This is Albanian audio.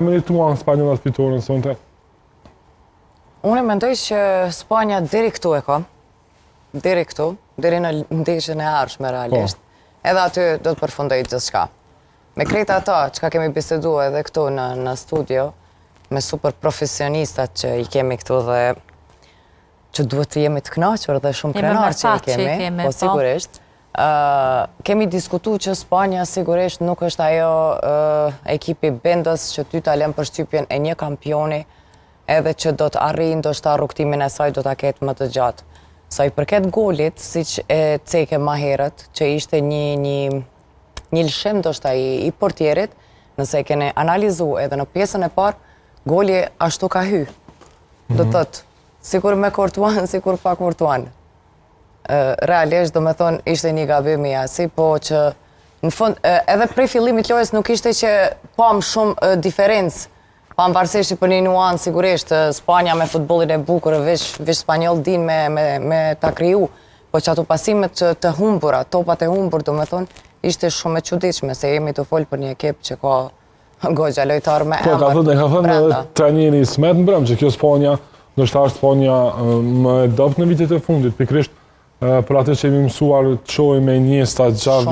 merituan spanjollat fitoren sonte? Unë mendoj që Spanja deri këtu e ka. Deri këtu, deri në ndeshjen e ardhshme realisht. Edhe aty do të përfundoj gjithçka. Me krejt ata çka kemi biseduar edhe këtu në studio, me super profesionistat që i kemi këtu dhe që duhet të jemi të kënaqur dhe shumë krenar që i kemi, po sigurisht. Kemi diskutu që Spanja sigurisht nuk është ajo ekipi bendës që ty ta lën përshtypjen e një kampioni edhe që do të arrijë ndoshta rrugtimin e saj do ta ketë më të gjatë. Sa i përket golit, siç e ceke më herët, që ishte një lëshim ndoshta i portierit, nëse e keni analizuar edhe në pjesën e parë, goli ashtu ka hy. Do të thotë, sikur me Courtois, sikur pa Courtois. Realisht, do me thonë, ishte një gabim i asi, po që në fund, edhe prej fillimit lojës nuk ishte që pam shumë diferencë, pavarësisht për një nuancë sigurisht, Spanja me futbollin e bukur, veç spanjoll din me ta kriju, po që ato pasimet të humbura, topat e humbur, do me thonë, ishte shumë e çuditshme, se jemi të folë për një ekip që ka goxha lojtar me emër. Po, ka thënë trajneri Smet në brëm, që kjo Spanja, ndoshta është Spanja më e dobët në vitet e fundit, pikërisht për atë që jemi mësuar të shohim me Iniesta, Xavi.